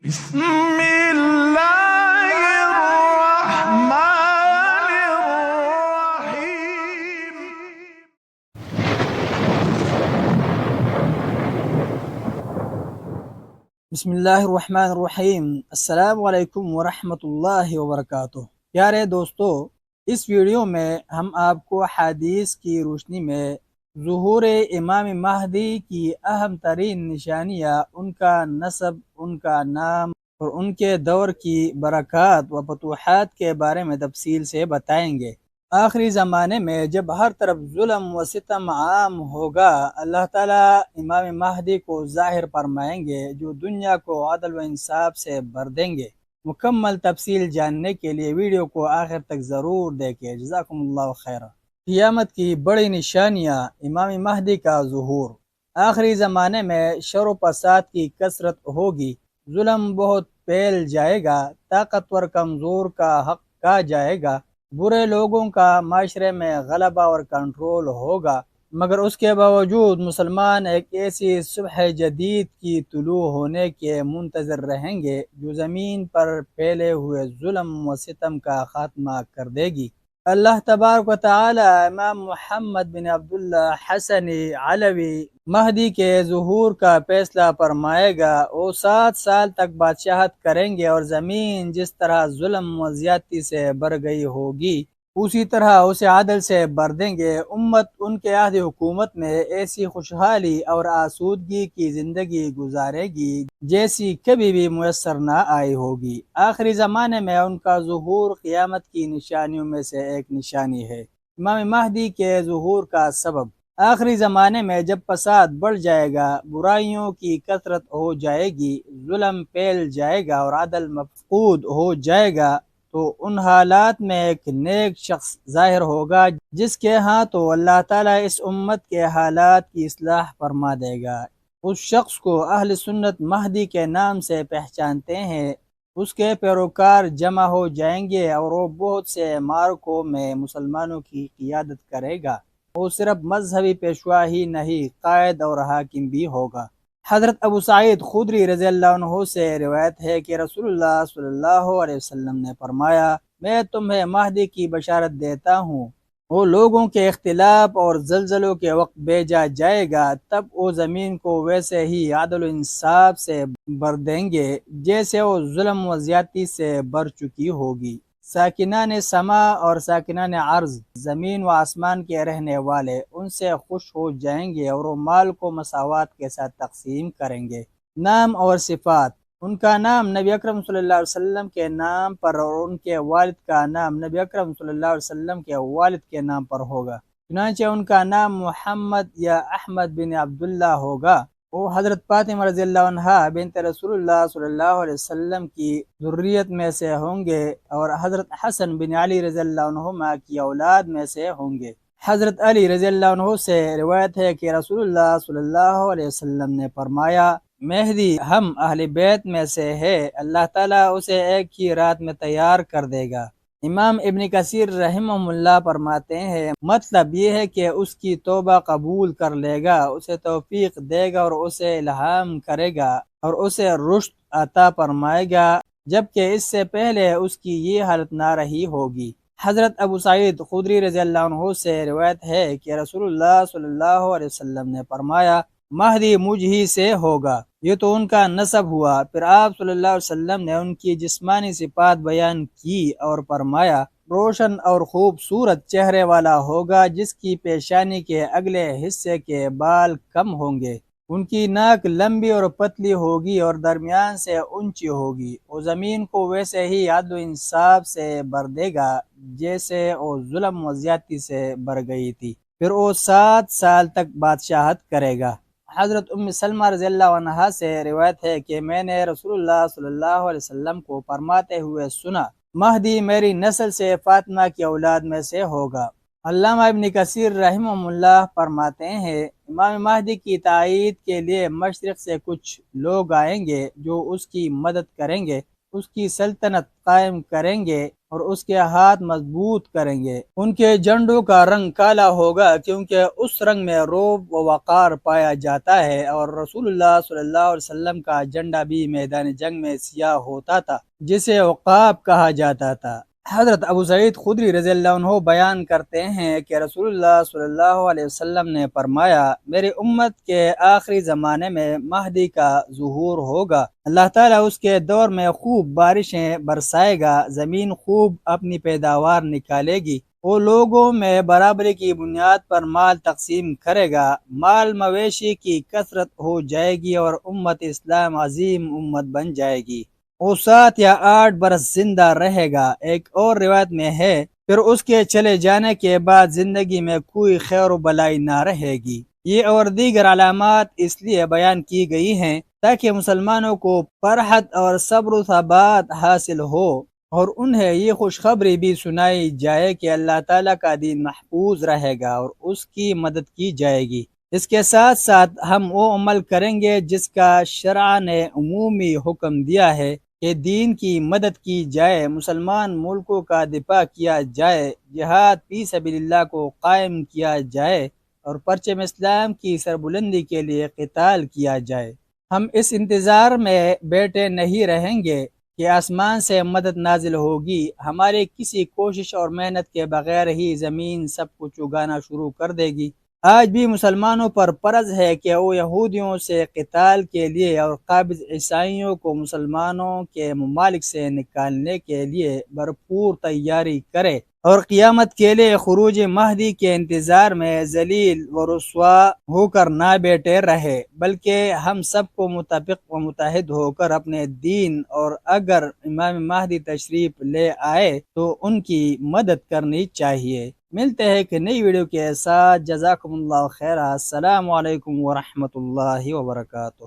بسم الله الرحمن الرحيم. بسم اللہ الرحمن الرحیم۔ السلام علیکم ورحمۃ اللہ وبرکاتہ۔ پیارے دوستو، اس ویڈیو میں ہم آپ کو حدیث کی روشنی میں ظہور امام مہدی کی اہم ترین نشانیاں، ان کا نسب، ان کا نام اور ان کے دور کی برکات و فتوحات کے بارے میں تفصیل سے بتائیں گے۔ آخری زمانے میں جب ہر طرف ظلم و ستم عام ہوگا، اللہ تعالیٰ امام مہدی کو ظاہر فرمائیں گے جو دنیا کو عدل و انصاف سے بھر دیں گے۔ مکمل تفصیل جاننے کے لیے ویڈیو کو آخر تک ضرور دیکھیں۔ جزاکم اللہ خیر۔ قیامت کی بڑی نشانیاں، امام مہدی کا ظہور۔ آخری زمانے میں شر و فساد کی کثرت ہوگی، ظلم بہت پھیل جائے گا، طاقتور کمزور کا حق کھا جائے گا، برے لوگوں کا معاشرے میں غلبہ اور کنٹرول ہوگا، مگر اس کے باوجود مسلمان ایک ایسی صبح جدید کی طلوع ہونے کے منتظر رہیں گے جو زمین پر پھیلے ہوئے ظلم و ستم کا خاتمہ کر دے گی۔ اللہ تبارک و تعالی امام محمد بن عبداللہ حسنی علوی مہدی کے ظہور کا فیصلہ فرمائے گا۔ وہ 7 سال تک بادشاہت کریں گے اور زمین جس طرح ظلم و زیادتی سے بھر گئی ہوگی اسی طرح اسے عدل سے بھر دیں گے۔ امت ان کے عہد حکومت میں ایسی خوشحالی اور آسودگی کی زندگی گزارے گی جیسی کبھی بھی میسر نہ آئی ہوگی۔ آخری زمانے میں ان کا ظہور قیامت کی نشانیوں میں سے ایک نشانی ہے۔ امام مہدی کے ظہور کا سبب، آخری زمانے میں جب فساد بڑھ جائے گا، برائیوں کی کثرت ہو جائے گی، ظلم پھیل جائے گا اور عدل مفقود ہو جائے گا، تو ان حالات میں ایک نیک شخص ظاہر ہوگا جس کے ہاں تو اللہ تعالیٰ اس امت کے حالات کی اصلاح فرما دے گا۔ اس شخص کو اہل سنت مہدی کے نام سے پہچانتے ہیں۔ اس کے پیروکار جمع ہو جائیں گے اور وہ بہت سے معرکوں میں مسلمانوں کی قیادت کرے گا۔ وہ صرف مذہبی پیشوا ہی نہیں، قائد اور حاکم بھی ہوگا۔ حضرت ابو سعید خدری رضی اللہ عنہ سے روایت ہے کہ رسول اللہ صلی اللہ علیہ وسلم نے فرمایا، میں تمہیں مہدی کی بشارت دیتا ہوں، وہ لوگوں کے اختلاف اور زلزلوں کے وقت بھیجا جائے گا، تب وہ زمین کو ویسے ہی عدل و انصاف سے بھر دیں گے جیسے وہ ظلم و زیادتی سے بھر چکی ہوگی۔ ساکنان سما اور ساکنان عرض، زمین و آسمان کے رہنے والے ان سے خوش ہو جائیں گے اور وہ مال کو مساوات کے ساتھ تقسیم کریں گے۔ نام اور صفات، ان کا نام نبی اکرم صلی اللہ علیہ وسلم کے نام پر اور ان کے والد کا نام نبی اکرم صلی اللہ علیہ وسلم کے والد کے نام پر ہوگا، چنانچہ ان کا نام محمد یا احمد بن عبداللہ ہوگا۔ وہ حضرت فاطمہ رضی اللہ عنہا بنت رسول اللہ صلی اللہ علیہ وسلم کی ذریت میں سے ہوں گے اور حضرت حسن بن علی رضی اللہ عنہما کی اولاد میں سے ہوں گے۔ حضرت علی رضی اللہ عنہ سے روایت ہے کہ رسول اللہ صلی اللہ علیہ وسلم نے فرمایا، مہدی ہم اہل بیت میں سے ہے، اللہ تعالیٰ اسے ایک ہی رات میں تیار کر دے گا۔ امام ابن کثیر رحمہ اللہ فرماتے ہیں، مطلب یہ ہے کہ اس کی توبہ قبول کر لے گا، اسے توفیق دے گا اور اسے الہام کرے گا اور اسے رشد عطا فرمائے گا، جبکہ اس سے پہلے اس کی یہ حالت نہ رہی ہوگی۔ حضرت ابو سعید خدری رضی اللہ عنہ سے روایت ہے کہ رسول اللہ صلی اللہ علیہ وسلم نے فرمایا، مہدی مجھ ہی سے ہوگا۔ یہ تو ان کا نسب ہوا۔ پھر آپ صلی اللہ علیہ وسلم نے ان کی جسمانی صفات بیان کی اور فرمایا، روشن اور خوبصورت چہرے والا ہوگا جس کی پیشانی کے اگلے حصے کے بال کم ہوں گے، ان کی ناک لمبی اور پتلی ہوگی اور درمیان سے اونچی ہوگی، وہ زمین کو ویسے ہی عدل و انصاف سے بھر دے گا جیسے وہ ظلم و زیادتی سے بھر گئی تھی، پھر وہ 7 سال تک بادشاہت کرے گا۔ حضرت ام سلمہ رضی اللہ عنہا سے روایت ہے کہ میں نے رسول اللہ صلی اللہ علیہ وسلم کو فرماتے ہوئے سنا، مہدی میری نسل سے فاطمہ کی اولاد میں سے ہوگا۔ علامہ ابن کثیر رحمہ اللہ فرماتے ہیں، امام مہدی کی تائید کے لیے مشرق سے کچھ لوگ آئیں گے جو اس کی مدد کریں گے، اس کی سلطنت قائم کریں گے، اور اس کے ہاتھ مضبوط کریں گے۔ ان کے جھنڈوں کا رنگ کالا ہوگا کیونکہ اس رنگ میں رعب و وقار پایا جاتا ہے، اور رسول اللہ صلی اللہ علیہ وسلم کا جھنڈا بھی میدان جنگ میں سیاہ ہوتا تھا جسے عقاب کہا جاتا تھا۔ حضرت ابو سعید خدری رضی اللہ عنہ بیان کرتے ہیں کہ رسول اللہ صلی اللہ علیہ وسلم نے فرمایا، میری امت کے آخری زمانے میں مہدی کا ظہور ہوگا۔ اللہ تعالیٰ اس کے دور میں خوب بارشیں برسائے گا، زمین خوب اپنی پیداوار نکالے گی، وہ لوگوں میں برابری کی بنیاد پر مال تقسیم کرے گا، مال مویشی کی کثرت ہو جائے گی اور امت اسلام عظیم امت بن جائے گی۔ وہ 7 یا 8 برس زندہ رہے گا۔ ایک اور روایت میں ہے، پھر اس کے چلے جانے کے بعد زندگی میں کوئی خیر و بلائی نہ رہے گی۔ یہ اور دیگر علامات اس لیے بیان کی گئی ہیں تاکہ مسلمانوں کو فرحت اور صبر و ثبات حاصل ہو، اور انہیں یہ خوشخبری بھی سنائی جائے کہ اللہ تعالیٰ کا دین محفوظ رہے گا اور اس کی مدد کی جائے گی۔ اس کے ساتھ ساتھ ہم وہ عمل کریں گے جس کا شرع نے عمومی حکم دیا ہے کہ دین کی مدد کی جائے، مسلمان ملکوں کا دفاع کیا جائے، جہاد فی سبیل اللہ کو قائم کیا جائے اور پرچم اسلام کی سربلندی کے لیے قتال کیا جائے۔ ہم اس انتظار میں بیٹھے نہیں رہیں گے کہ آسمان سے مدد نازل ہوگی، ہماری کسی کوشش اور محنت کے بغیر ہی زمین سب کچھ اگانا شروع کر دے گی۔ آج بھی مسلمانوں پر فرض ہے کہ وہ یہودیوں سے قتال کے لیے اور قابض عیسائیوں کو مسلمانوں کے ممالک سے نکالنے کے لیے بھرپور تیاری کرے، اور قیامت کے لیے خروج مہدی کے انتظار میں ذلیل و رسوا ہو کر نہ بیٹھے رہے، بلکہ ہم سب کو متفق و متحد ہو کر اپنے دین اور اگر امام مہدی تشریف لے آئے تو ان کی مدد کرنی چاہیے۔ ملتے ہیں ایک نئی ویڈیو کے ساتھ، جزاکم اللہ خیر، السلام علیکم ورحمۃ اللہ وبرکاتہ۔